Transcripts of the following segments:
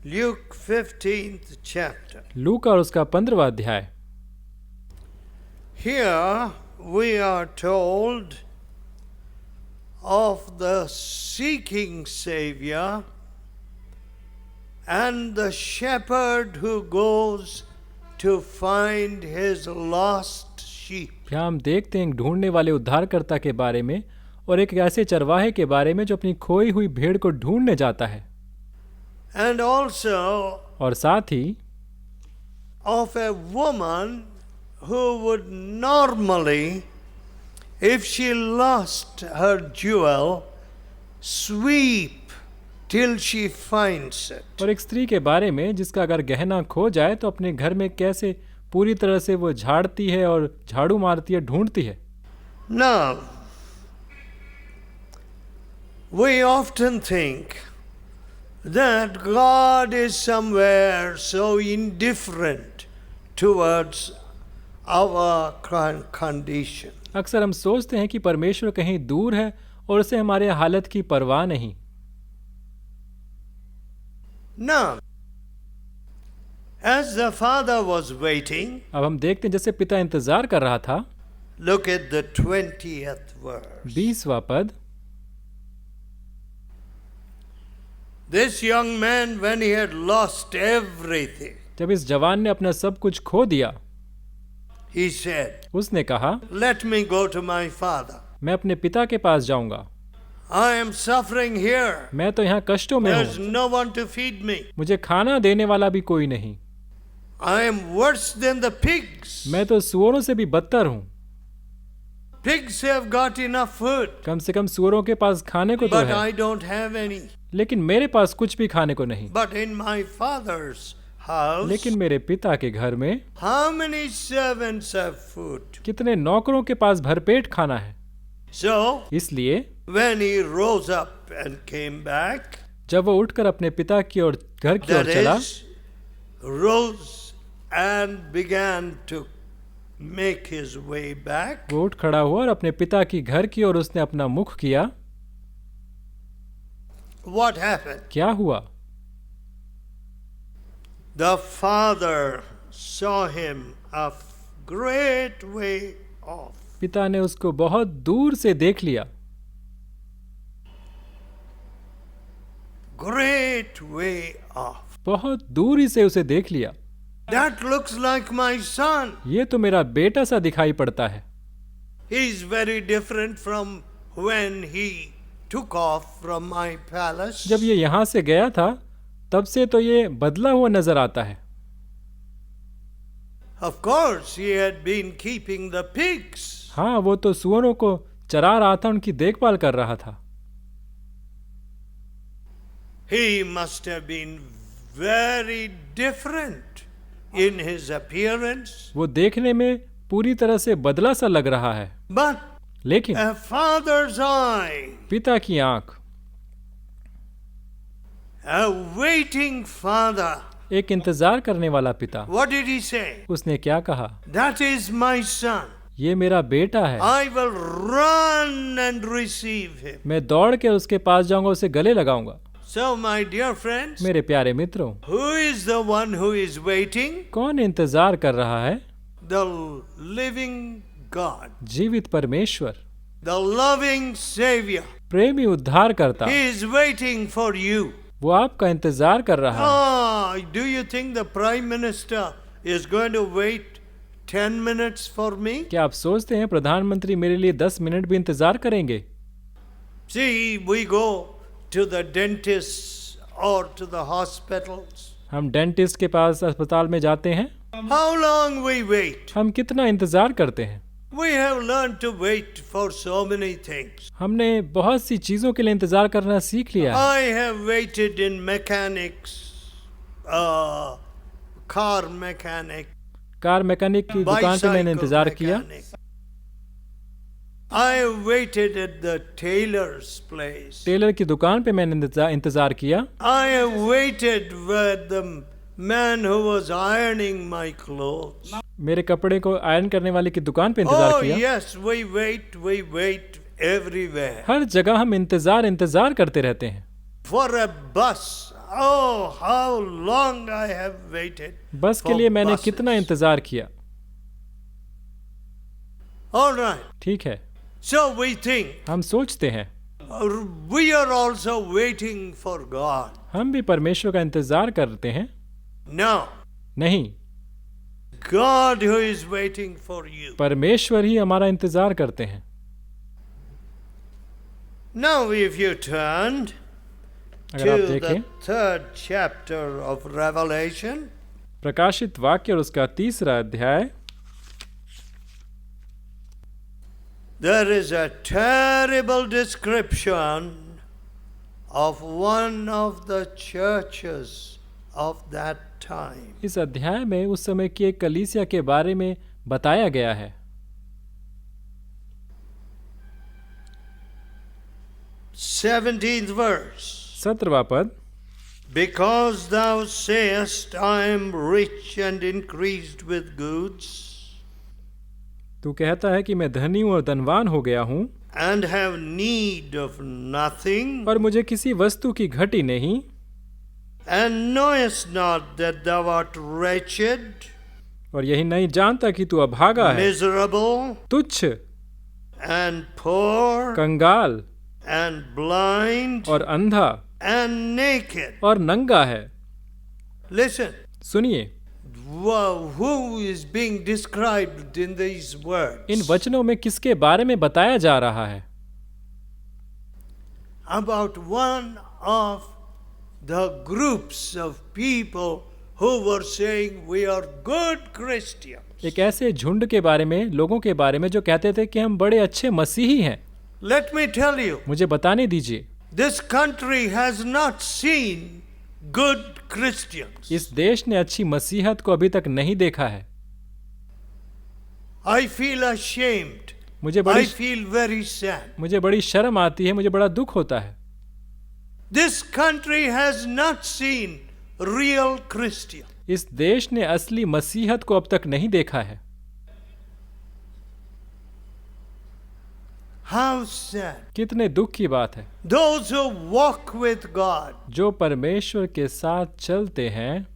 Luke 15th chapter. लूका और उसका 15वां अध्याय। Here we are told of the seeking Savior and the shepherd who goes to find his lost sheep. यहाँ हम देखते हैं एक ढूंढने वाले उद्धारकर्ता के बारे में और एक ऐसे चरवाहे के बारे में जो अपनी खोई हुई भेड़ को ढूंढने जाता है, And also और साथ ही of a woman who would normally, if she lost her jewel, sweep till she finds it. और एक स्त्री के बारे में जिसका अगर गहना खो जाए तो अपने घर में कैसे पूरी तरह से वो झाड़ती है और झाड़ू मारती है, ढूंढती है। Now, we often think that God is somewhere so indifferent towards our condition. अक्सर हम सोचते हैं कि परमेश्वर कहीं दूर है और उसे हमारे हालत की परवाह नहीं। Now, as the father was waiting, अब हम देखते हैं जैसे पिता इंतजार कर रहा था। look at the 20th verse. 20वां पद। This young man, when he had lost everything, जब इस जवान ने अपना सब कुछ खो दिया, he said, उसने कहा, Let me go to my father. मैं अपने पिता के पास जाऊंगा। I am suffering here. मैं तो यहाँ कष्टों में There's हूँ, no one to feed me. मुझे खाना देने वाला भी कोई नहीं। I am worse than the pigs. मैं तो सुअरों से भी बदतर हूँ। Pigs have got enough food, कम से कम सुअरों के पास खाने को तो but है, I don't have any. लेकिन मेरे पास कुछ भी खाने को नहीं। But in my father's house, लेकिन मेरे पिता के घर में how many servants have food? कितने नौकरों के पास भरपेट खाना है। So, इसलिए when he rose up and came back, जब वो उठकर अपने पिता की ओर घर की ओर that चला, is, rose and began to make his way back, वो उठ खड़ा हुआ और अपने पिता की घर की ओर उसने अपना मुख किया। what happened? क्या हुआ? The father saw him a great way off. पिता ने उसको बहुत दूर से देख लिया, Great way off. बहुत दूरी से उसे देख लिया। That looks like my son. ये तो मेरा बेटा सा दिखाई पड़ता है। He's very different from when he took off from my palace. जब ये यहाँ से गया था तब से तो ये बदला हुआ नजर आता है। Of course, he had been keeping the pigs. हाँ, वो तो सुअरों को चरा रहा था, उनकी देखभाल कर रहा था। He must have been very different in his appearance. वो देखने में पूरी तरह से बदला सा लग रहा है, But लेकिन a father's eye, पिता की आंख, a waiting father, एक इंतजार करने वाला पिता, what did he say? उसने क्या कहा? That is my son. ये मेरा बेटा है, I will run and receive him. मैं दौड़ के उसके पास जाऊंगा, उसे गले लगाऊंगा। So, my dear friends, मेरे प्यारे मित्रों, who is the one who is waiting? कौन इंतजार कर रहा है? The living God, जीवित परमेश्वर, the loving Savior. प्रेमी उद्धार करता, He is waiting for you. वो आपका इंतजार कर रहा है। Oh, do you think the Prime Minister is going to wait 10 minutes for me? क्या आप सोचते हैं प्रधानमंत्री मेरे लिए 10 मिनट भी इंतजार करेंगे? See, we go to the dentists or to the hospitals. हम डेंटिस्ट के पास अस्पताल में जाते हैं, How long we wait? हम कितना इंतजार करते हैं। We have learned to wait for so many things. हमने बहुत सी चीजों के लिए इंतजार करना सीख लिया है। I have waited in mechanics, car mechanic, car mechanic की दुकान पे मैंने bicycle इंतजार किया। mechanic. I have waited at the tailor's place. Tailor की दुकान पे मैंने इंतजार किया। I have waited with the man who was ironing my clothes. मेरे कपड़े को आयरन करने वाले की दुकान पे इंतजार Oh किया। yes, we wait everywhere. हर जगह हम इंतजार करते रहते हैं। For a bus, Oh, how long I have waited. बस के for लिए मैंने buses. कितना इंतजार किया। All right. ठीक है, So we think हम सोचते हैं we are also waiting for God. हम भी परमेश्वर का इंतजार करते हैं। No, नहीं, God who is waiting for you. परमेश्वर ही हमारा इंतजार करते हैं। Now, if you turned अगर आप to the देखें 3rd chapter of Revelation, प्रकाशित वाक्य और उसका 3रा अध्याय, there is a terrible description of one of the churches of that time. इस अध्याय में उस समय की एक कलीसिया के बारे में बताया गया है। 17th verse. 17वां पद, Because thou sayest, I am rich and increased with goods, तू कहता है कि मैं धनी हूँ और धनवान हो गया हूँ and have need of nothing, और मुझे किसी वस्तु की घटी नहीं, and knowest not that thou art wretched, और यही नहीं जानता कि तू अभागा है, miserable, तुच्छ, and poor, कंगाल and blind, और अंधा and naked. और नंगा है। Listen, सुनिए, who is being described in these words? इन वचनों में किसके बारे में बताया जा रहा है? About one of the groups of people who were saying we are good Christians. एक ऐसे झुंड के बारे में, लोगों के बारे में जो कहते थे कि हम बड़े अच्छे मसीही हैं। Let me tell you, मुझे बताने दीजिए, this country has not seen good Christians. इस देश ने अच्छी मसीहत को अभी तक नहीं देखा है। I feel ashamed. मुझे I feel very sad. बड़ी शर्म आती है, मुझे बड़ा दुख होता है। This country has not seen real Christians. इस देश ने असली मसीहत को अब तक नहीं देखा है। How sad. कितने दुख की बात है। Those who walk with God, जो परमेश्वर के साथ चलते हैं,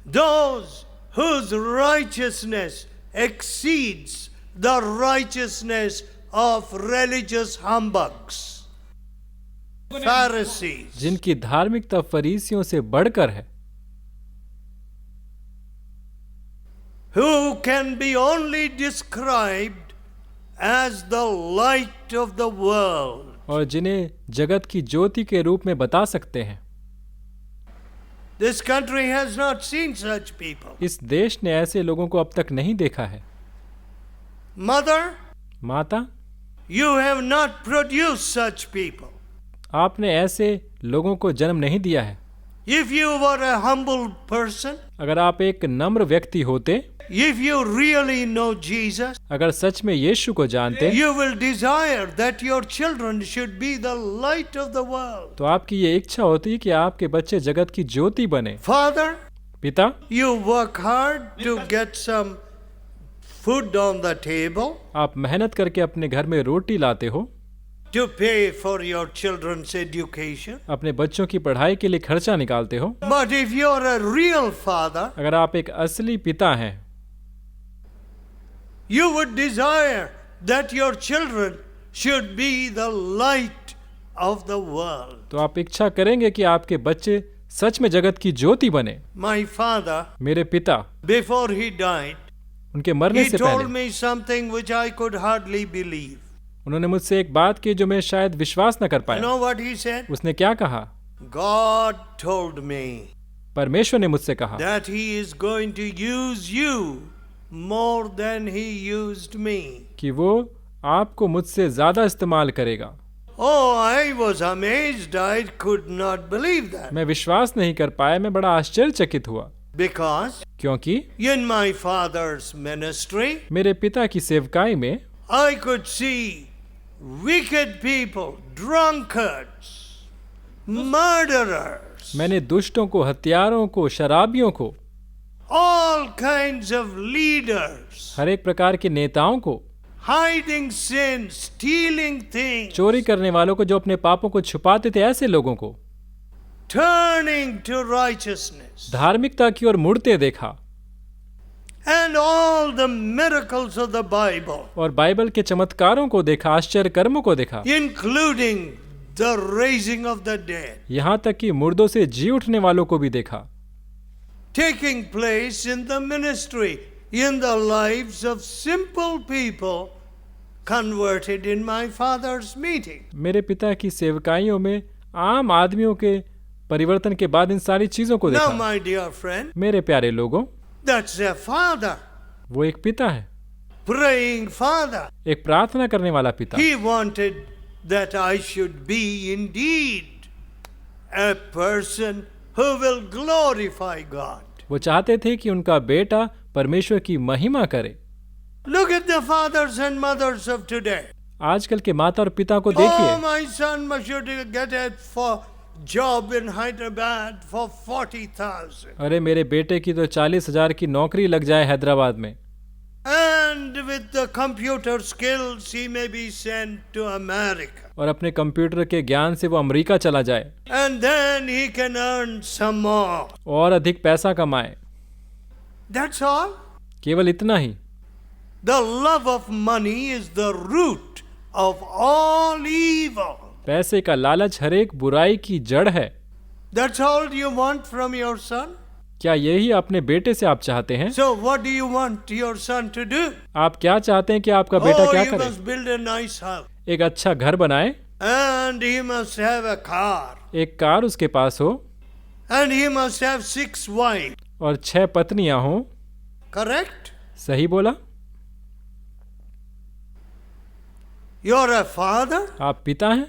those whose righteousness exceeds the righteousness of religious humbugs, Pharisees, जिनकी धार्मिकता फरीसियों से बढ़कर है, who can be only described as the light of the world. और जिन्हें जगत की ज्योति के रूप में बता सकते हैं। This country has not seen such people. इस देश ने ऐसे लोगों को अब तक नहीं देखा है। Mother, माता, you have not produced such people. आपने ऐसे लोगों को जन्म नहीं दिया है। If you were a humble person, अगर आप एक नम्र व्यक्ति होते, if you really know Jesus, अगर सच में यीशु को जानते, you will desire that your children should be the light of the world. तो आपकी ये इच्छा होती कि आपके बच्चे जगत की ज्योति बने। Father, पिता, you work hard to get some food on the table, आप मेहनत करके अपने घर में रोटी लाते हो, to pay for your children's education. अपने बच्चों की पढ़ाई के लिए खर्चा निकालते हो। But if you're a real father, अगर आप एक असली पिता हैं, you would desire that your children should be the light of the world. तो आप इच्छा करेंगे कि आपके बच्चे सच में जगत की ज्योति बने। My father, मेरे पिता, before he died, उनके मरने he से told पहले me something which I could hardly believe. उन्होंने मुझसे एक बात की जो मैं शायद विश्वास न कर You पाया। know what he said? उसने क्या कहा? God told me परमेश्वर ने मुझसे कहा that he is going to use you more than he used me. कि वो आपको मुझसे ज्यादा इस्तेमाल करेगा। Oh, I was amazed. I could not believe that. मैं विश्वास नहीं कर पाया, मैं बड़ा आश्चर्यचकित हुआ, Because क्योंकि in my father's ministry, मेरे पिता की सेवकाई में I could see wicked people, drunkards, murderers, मैंने दुष्टों को, हत्यारों को, शराबियों को, all kinds of leaders, हर एक प्रकार के नेताओं को, hiding sin, stealing things. चोरी करने वालों को, जो अपने पापों को छुपाते थे, ऐसे लोगों को। turning to righteousness, धार्मिकता की ओर मुड़ते देखा। and all the miracles of the Bible, और बाइबल के चमत्कारों को देखा, आश्चर्य कर्मों को देखा, including the raising of the dead, यहाँ तक कि मुर्दों से जी उठने वालों को भी देखा, taking place in the ministry, in the lives of simple people converted in my Father's meeting. मेरे पिता की सेवकाइयों में आम आदमियों के परिवर्तन के बाद इन सारी चीजों को Now, देखा। my dear friend, मेरे प्यारे लोगों, that's a father, वो एक पिता है, praying father. एक प्रार्थना करने वाला पिता। He wanted that I should be indeed a person who will glorify God. वो चाहते थे कि उनका बेटा परमेश्वर की महिमा करे। Look at the fathers and mothers of today. आजकल के माता और पिता को Oh, देखिए। my son should get a job in Hyderabad for 40,000. अरे मेरे बेटे की तो 40,000 की नौकरी लग जाए हैदराबाद में, And with the computer skills, he may be sent to America. और अपने कंप्यूटर के ज्ञान से वो अमेरिका चला जाए And then he can earn some more. और अधिक पैसा कमाए। That's all. केवल इतना ही। The love of money is the root of all evil. पैसे का लालच हर एक बुराई की जड़ है। That's all you want from your son? क्या यही अपने बेटे से आप चाहते हैं? So what do you want your son to do? आप क्या चाहते हैं कि आपका बेटा Oh, क्या he करे? must build a nice house. एक अच्छा घर बनाए, And he must have a car. एक कार उसके पास हो And he must have 6 wives. और 6 पत्नियां हों। Correct? सही बोला? You're a father? आप पिता हैं।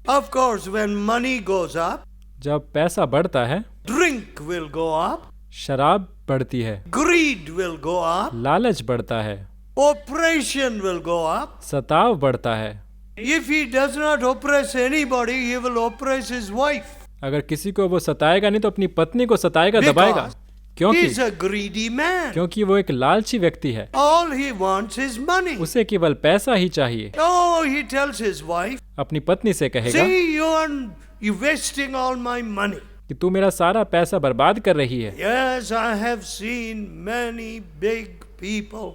Of course, when money goes up, जब पैसा बढ़ता है, drink will go up, शराब बढ़ती है, greed will go up, लालच बढ़ता है, oppression will go up. सताव बढ़ता है। If he does not oppress anybody, he will oppress his wife. अगर किसी को वो सताएगा नहीं तो अपनी पत्नी को सताएगा, दबाएगा। क्योंकि He's a greedy man. क्योंकि वो एक लालची व्यक्ति है। All he wants is money. उसे केवल पैसा ही चाहिए। Oh, he tells his wife, अपनी पत्नी से कहेगा see, you're wasting all my money. कि तू मेरा सारा पैसा बर्बाद कर रही है। Yes, I have seen many big people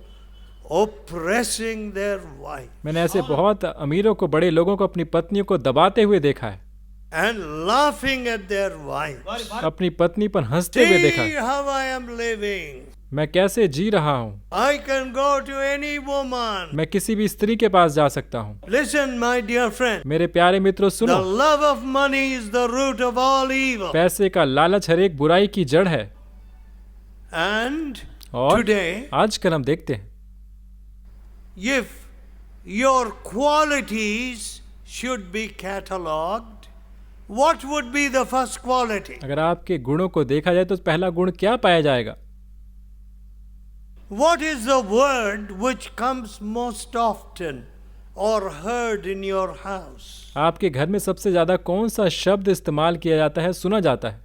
oppressing their wife मैंने ऐसे बहुत अमीरों को, बड़े लोगों को अपनी पत्नियों को दबाते हुए देखा है, and laughing at their wives. अपनी पत्नी पर हंसते हुए देखा See है। how I am living. मैं कैसे जी रहा हूँ। I can go to any woman. मैं किसी भी स्त्री के पास जा सकता हूँ। Listen, my dear friend. मेरे प्यारे मित्रों, The सुनो, love of money is the root of all evil. पैसे का लालच हर एक बुराई की जड़ है। And और today, आजकल हम देखते हैं, if your qualities should be catalogued, what would be the first quality? अगर आपके गुणों को देखा जाए तो पहला गुण क्या पाया जाएगा? What is the word which comes most often or heard in your house? आपके घर में सबसे ज्यादा कौन सा शब्द इस्तेमाल किया जाता है, सुना जाता है?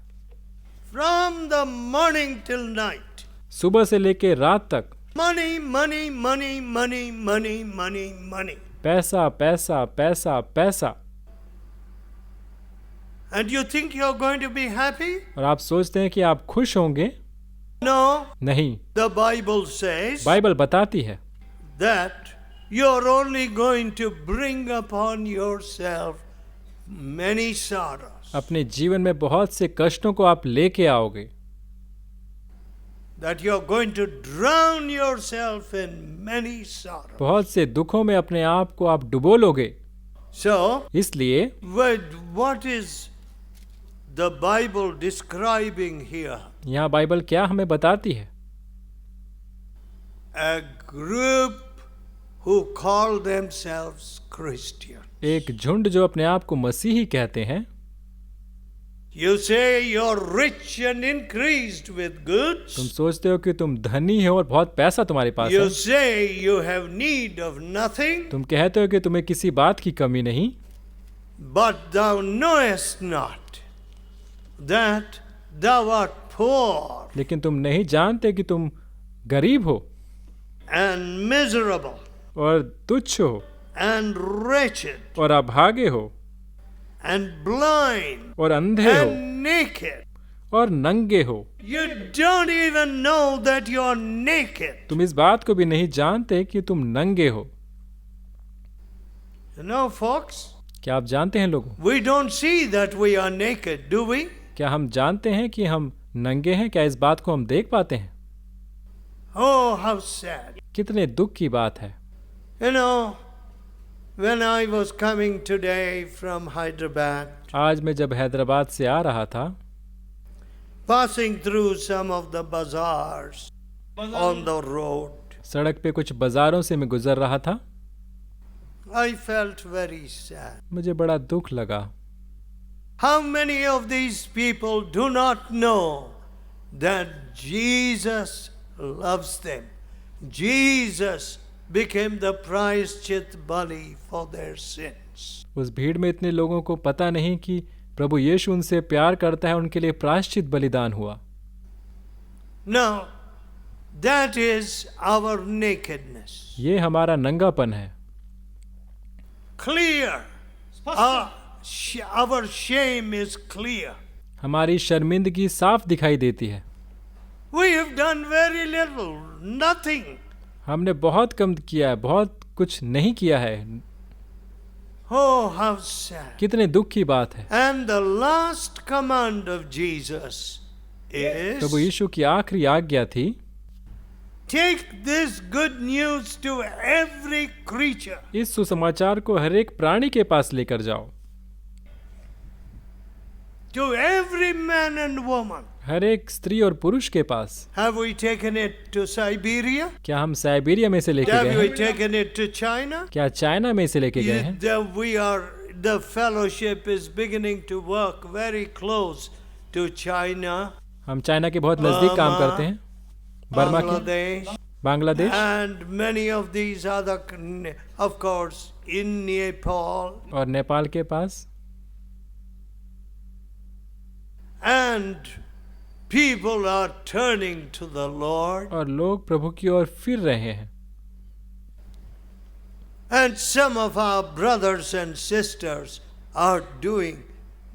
From the morning till night. सुबह से लेकर रात तक Money, money, money, money, money, money, money. पैसा पैसा पैसा पैसा। And you think you're going to be happy? और आप सोचते हैं कि आप खुश होंगे? No. नहीं, The Bible says बाइबल बताती है that you're only going to bring upon yourself many sorrows. अपने जीवन में बहुत से कष्टों को आप लेके आओगे, That you're going to drown yourself in many sorrows. बहुत से दुखों में अपने आप को आप डुबो लोगे। So, इसलिए what is the Bible describing here? यहाँ बाइबल क्या हमें बताती है? A group who call themselves Christian. एक झुंड जो अपने आप को मसीही कहते हैं। You say you're rich and increased with goods. तुम सोचते हो कि तुम धनी हो और बहुत पैसा तुम्हारे पास है। You say you have need of nothing. तुम कहते हो कि तुम्हें किसी बात की कमी नहीं। But thou knowest not that thou art poor लेकिन तुम नहीं जानते कि तुम गरीब हो and miserable और तुच्छ हो and wretched और अभागे हो and blind और अंधे हो and naked. और नंगे हो। You don't even know that you're naked. तुम इस बात को भी नहीं जानते कि तुम नंगे हो। You know, folks, क्या आप जानते हैं लोगों, we don't see that we are naked, do we? क्या हम जानते हैं कि हम नंगे हैं? क्या इस बात को हम देख पाते हैं? Oh, how sad. कितने दुख की बात है। You know, when I was coming today from Hyderabad, आज मैं जब हैदराबाद से आ रहा था, passing through some of the bazaars on the road, सड़क पे कुछ बाजारों से मैं गुजर रहा था, I felt very sad. मुझे बड़ा दुख लगा। How many of these people do not know that Jesus loves them? Jesus became the प्रायश्चित बलि for their sins. उस भीड़ में इतने लोगों को पता नहीं कि प्रभु यीशु उनसे प्यार करता है, उनके लिए प्रायश्चित बलिदान हुआ। Now, that is our nakedness. ये हमारा नंगापन है। Clear. Our shame is clear. हमारी शर्मिंदगी साफ दिखाई देती है। We have done very little, nothing. हमने बहुत कम किया है, बहुत कुछ नहीं किया है। Oh, how sad. कितने दुख की बात है। And the last command of Jesus Prabhu is, यीशु की आखिरी आज्ञा थी, take this good news to every creature. इस सुसमाचार को हर एक प्राणी के पास लेकर जाओ, To every man and woman. हर एक स्त्री और पुरुष के पास। Have we taken it to Siberia? क्या हम साइबेरिया में से लेके Have गए we हैं? taken it to China? क्या चाइना में से लेके गए हैं? The fellowship is beginning to work very close to China, हम चाइना के बहुत नजदीक काम करते हैं, बर्मा के, Bangladesh, Bangladesh and many of these other, of course, in Nepal. और नेपाल के पास। And people are turning to the Lord. और लोग प्रभु की ओर फिर रहे हैं। And some of our brothers and sisters are doing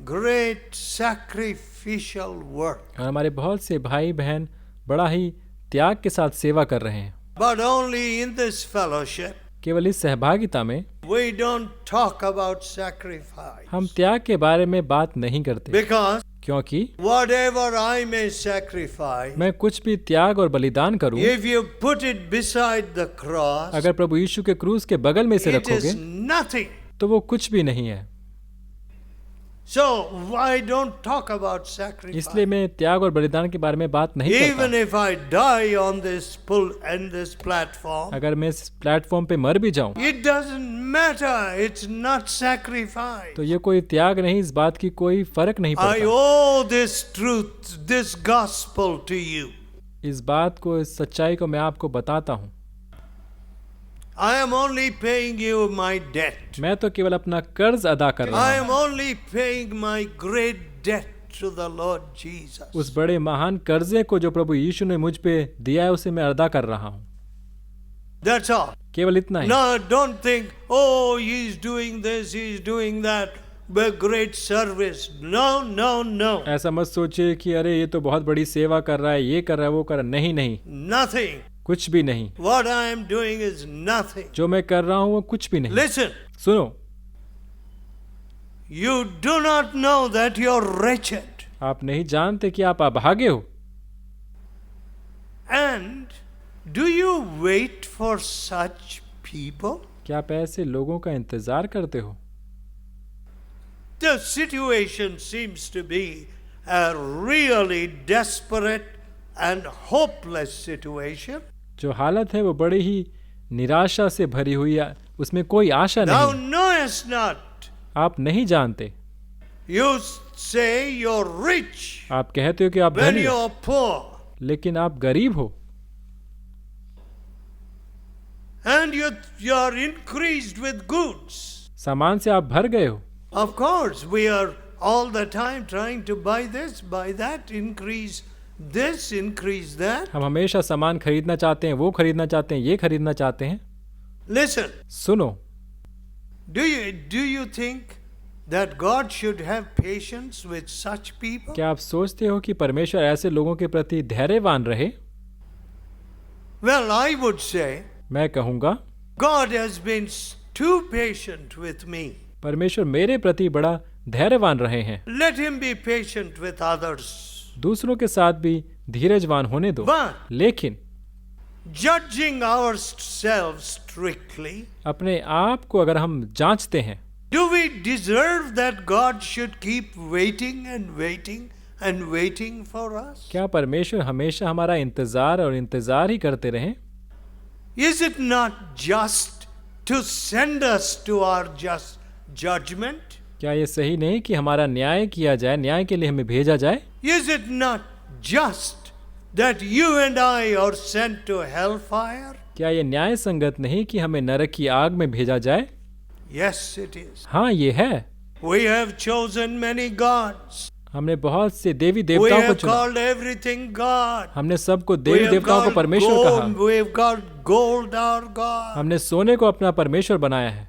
great sacrificial work. और हमारे बहुत से भाई बहन बड़ा ही त्याग के साथ सेवा कर रहे हैं। But only in this fellowship, केवल इस सहभागिता में we don't talk about sacrifice. हम त्याग के बारे में बात नहीं करते, Because क्योंकि whatever I may sacrifice, मैं कुछ भी त्याग और बलिदान करूं, if you put it beside the cross, अगर प्रभु यीशु के क्रूस के बगल में से it रखोगे is nothing. तो वो कुछ भी नहीं है। So why don't talk about sacrifice? इसलिए मैं त्याग और बलिदान के बारे में बात नहीं Even करता। if I die on this platform, अगर मैं इस प्लेटफॉर्म पे मर भी जाऊं it doesn't matter. It's not sacrifice. तो ये कोई त्याग नहीं, इस बात की कोई फर्क नहीं I पड़ता। owe this truth, this gospel to you. इस बात को, इस सच्चाई को मैं आपको बताता हूँ। I am only paying you my debt. मैं तो केवल अपना कर्ज अदा कर रहा I हूँ। am only paying my great debt to the Lord Jesus. उस बड़े महान कर्जे को जो प्रभु यीशु ने मुझ पे दिया है, उसे मैं अदा कर रहा हूँ। That's all. केवल इतना ही। No, don't think, oh, he's doing this, he's doing that. But great service. No, no, no. ऐसा मत सोचिए कि अरे ये तो बहुत बड़ी सेवा कर रहा है, ये कर रहा है, वो कर रहा है। नहीं नहीं, Nothing. कुछ भी नहीं। What I am doing is nothing. जो मैं कर रहा हूँ वो कुछ भी नहीं। Listen, सुनो, you do not know that you're wretched. आप नहीं जानते कि आप अभागे हो। And do you wait for such people? क्या आप ऐसे लोगों का इंतजार करते हो? The situation seems to be a really desperate and hopeless situation. जो हालत है वो बड़ी ही निराशा से भरी हुई है, उसमें कोई आशा Thou नहीं। knowest not. आप नहीं जानते। You say you're rich आप कहते हो कि आप when धनी हो, you're poor. लेकिन आप गरीब हो। And you're increased with goods. सामान से आप भर गए हो। Of course, we are all the time trying to buy this, buy that, increase this, increase that. हम हमेशा सामान खरीदना चाहते हैं, वो खरीदना चाहते हैं, ये खरीदना चाहते हैं। Listen, सुनो, do you think that God should have patience with such people? क्या आप सोचते हो कि परमेश्वर ऐसे लोगों के प्रति धैर्यवान रहे? Well, I would say मैं कहूँगा God has been too patient with me. परमेश्वर मेरे प्रति बड़ा धैर्यवान रहे हैं। Let him be patient with others. दूसरों के साथ भी धीरजवान होने दो। But लेकिन judging ourselves strictly, अपने आप को अगर हम जांचते हैं, do we deserve that God should keep waiting and waiting and waiting for us? क्या परमेश्वर हमेशा हमारा इंतजार और इंतजार ही करते रहें? Is it not just to send us to our just judgment? क्या ये सही नहीं कि हमारा न्याय किया जाए, न्याय के लिए हमें भेजा जाए? Is it not just that you and I are sent to hellfire? क्या ये न्याय संगत नहीं कि हमें नरक की आग में भेजा जाए? Yes, it is. हाँ, ये है। We have chosen many gods. हमने बहुत से देवी We देवताओं को have चुना। called everything God. हमने सबको We देवी have देवताओं को called परमेश्वर gold. कहा। We have called gold our God. हमने सोने को अपना परमेश्वर बनाया है।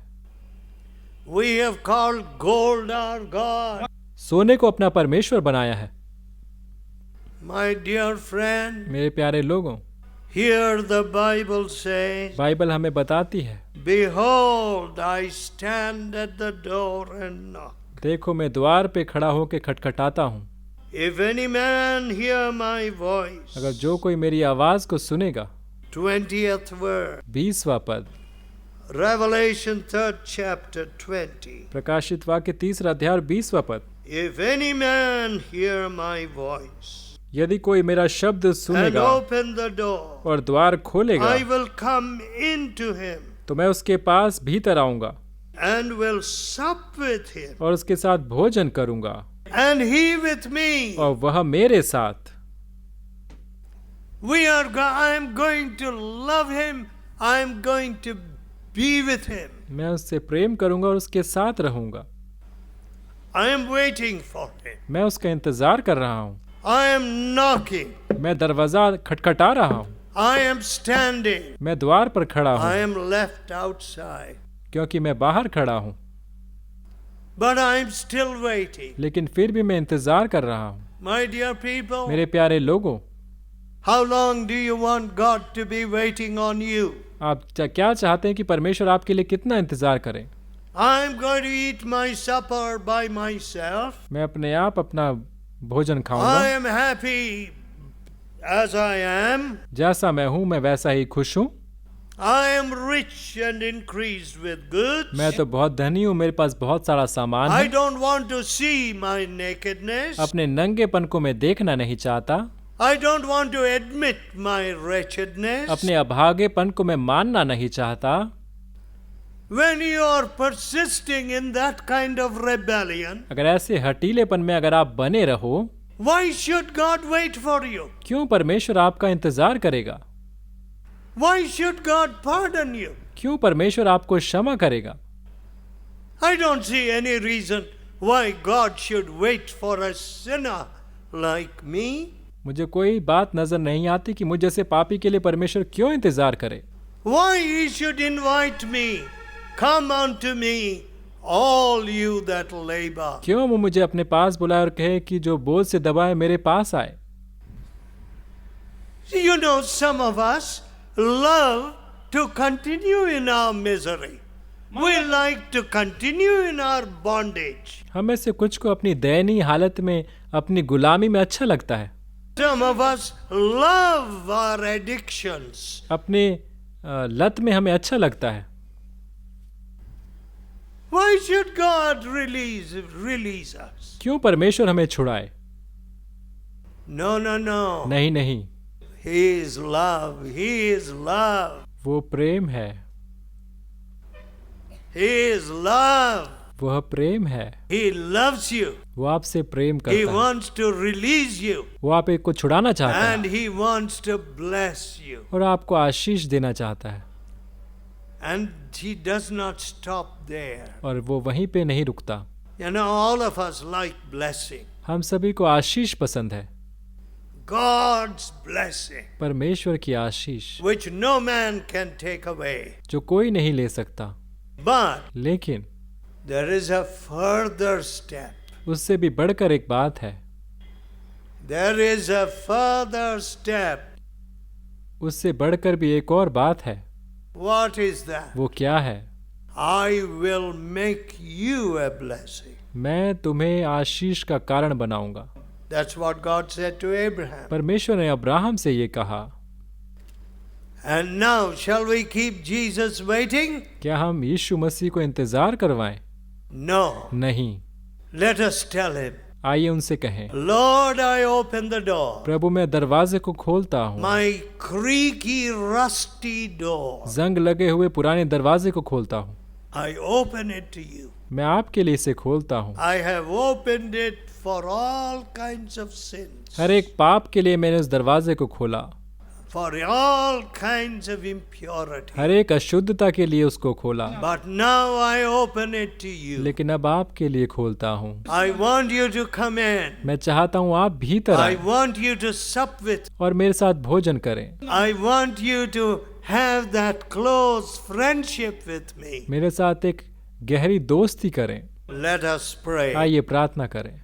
We have called gold our God. सोने को अपना परमेश्वर बनाया है। My dear friend, मेरे प्यारे लोगों, here the Bible says, Bible हमें बताती है, Behold, I stand at the door and knock. देखो मैं द्वार पे खड़ा होकर खटखटाता हूँ। If any man hear my voice, अगर जो कोई मेरी आवाज को सुनेगा। 20th verse, 20वां पद, Revelation 3rd chapter 20. प्रकाशित वाक्य 3 अध्याय और 20वां पद, If any man hear my voice यदि कोई मेरा शब्द and सुनेगा open the door, और द्वार खोलेगा, I will come into him तो मैं उसके पास भीतर आऊंगा and will sup with him, और उसके साथ भोजन करूंगा and he with me. और वह मेरे साथ। I am going to love him. I am going to be with him. मैं उससे प्रेम करूंगा और उसके साथ रहूंगा। I am waiting for him. मैं उसका इंतजार कर रहा हूँ। I am knocking. मैं दरवाजा खटखटा रहा हूँ। I am standing. मैं द्वार पर खड़ा I हूँ am left outside. क्योंकि मैं बाहर खड़ा हूँ, But I am still waiting. लेकिन फिर भी मैं इंतजार कर रहा हूँ। My dear people, मेरे प्यारे लोगों, how long do you want God to be waiting on you? आप क्या चाहते हैं कि परमेश्वर आपके लिए कितना इंतजार करें? I am going to eat my supper by myself. मैं अपने आप अपना भोजन I खाऊंगा। am happy as I am. जैसा मैं हूँ मैं वैसा ही खुश हूँ। I am rich and increased with goods. मैं तो बहुत धनी हूँ, मेरे पास बहुत सारा सामान I है। don't want to see my nakedness. अपने नंगेपन को मैं देखना नहीं चाहता। I don't want to admit my wretchedness. अपने अभागेपन को मैं मानना नहीं चाहता। When you are persisting in that kind of rebellion, अगर ऐसे हटीलेपन में अगर आप बने रहो, why should God wait for you? क्यों परमेश्वर आपका इंतजार करेगा? Why should God pardon you? क्यों परमेश्वर आपको क्षमा करेगा? I don't see any reason why God should wait for a sinner like me. मुझे कोई बात नजर नहीं आती कि मुझ जैसे पापी के लिए परमेश्वर क्यों इंतजार करे। Why he should invite me? Come unto me, all you that labor. क्यों वो मुझे अपने पास बुलाए और कहे कि जो बोझ से दबाए मेरे पास आए। You know, some of us love to continue in our misery. We like to continue in our bondage. हमें से कुछ को अपनी दयनीय हालत में, अपनी गुलामी में अच्छा लगता है। Some of us love our addictions. अपने लत में हमें अच्छा लगता है। Why should God release us? क्यों परमेश्वर हमें छुड़ाए? No, no, no. नहीं नहीं, He is love. He is love. वो प्रेम है। He is love. वह प्रेम है। He loves you. वो आपसे प्रेम He करता है। wants to release you. वो आप एक को छुड़ाना चाहता And है he wants to bless you. और आपको आशीष देना चाहता है। And he does not stop there. और वो वहीं पे नहीं रुकता। You know, all of us like blessing. हम सभी को आशीष पसंद है, God's blessing, परमेश्वर की आशीष which no man can take away. जो कोई नहीं ले सकता। But लेकिन there is a further step. उससे भी बढ़कर एक बात है, There is a further step. उससे बढ़कर भी एक और बात है। What is that? वो क्या है? I will make you a blessing. मैं तुम्हें आशीष का कारण बनाऊंगा। That's what God said to Abraham. परमेश्वर ने अब्राहम से ये कहा। And now, shall we keep Jesus waiting? क्या हम यीशु मसीह को इंतजार करवाएं? No. नहीं। Let us tell him, आइए उनसे कहें, Lord, I open the door. प्रभु मैं दरवाजे को खोलता हूँ, My creaky, rusty door. जंग लगे हुए पुराने दरवाजे को खोलता हूँ। I open it to you. मैं आपके लिए इसे खोलता हूँ। I have opened it for all kinds of sins. हर एक पाप के लिए मैंने उस दरवाजे को खोला, For all kinds of impurity. हर एक अशुद्धता के लिए उसको खोला। But now I open it to you. लेकिन अब आपके लिए खोलता हूँ। I want you to come in. मैं चाहता हूँ आप भीतर I आएं want you to sup with. और मेरे साथ भोजन करें। I want you to have that close friendship with me. मेरे साथ एक गहरी दोस्ती करें। Let us pray. आइए प्रार्थना करें।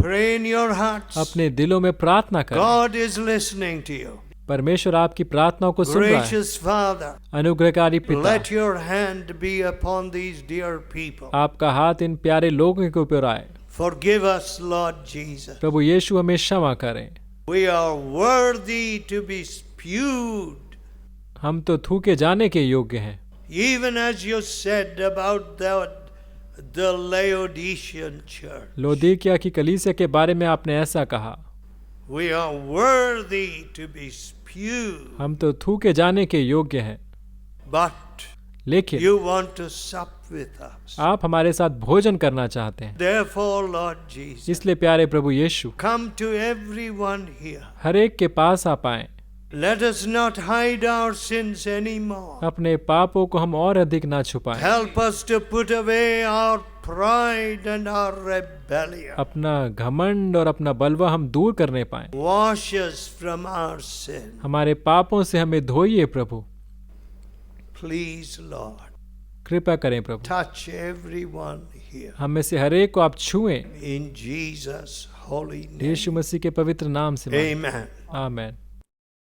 Pray in your hearts. अपने दिलों में प्रार्थना करें। God is listening to you. परमेश्वर आपकी प्रार्थनाओं को सुन रहा है। Gracious Father, अनुग्रहकारी पिता, let your hand be upon these dear people. आपका हाथ इन प्यारे लोगों के ऊपर आए। Forgive us, Lord Jesus. प्रभु यीशु हमें क्षमा करें। We are worthy to be spewed. हम तो थूके जाने के योग्य हैं, Even as you said about the Laodicean church. लोदीकिया की कलीसिया के बारे में आपने ऐसा कहा, We are worthy to be spewed. हम तो थूके जाने के योग्य हैं, But लेकिन you want to sup with us. आप हमारे साथ भोजन करना चाहते हैं। Therefore, Lord Jesus, इसलिए प्यारे प्रभु यीशु, come to everyone here. हर एक के पास आप आएं। Let us not hide our sins anymore. अपने पापों को हम और अधिक ना छुपाएं। Help us to put away our pride and our rebellion. अपना घमंड और अपना बलवा हम दूर करने पाएं। Wash us from our sin. हमारे पापों से हमें धोइए प्रभु। Please, Lord, कृपा करें प्रभु, touch everyone here. हम में से हर एक को आप छुएं। In Jesus' holy name. यीशु मसीह के पवित्र नाम से मांगते हैं। Amen. आमीन।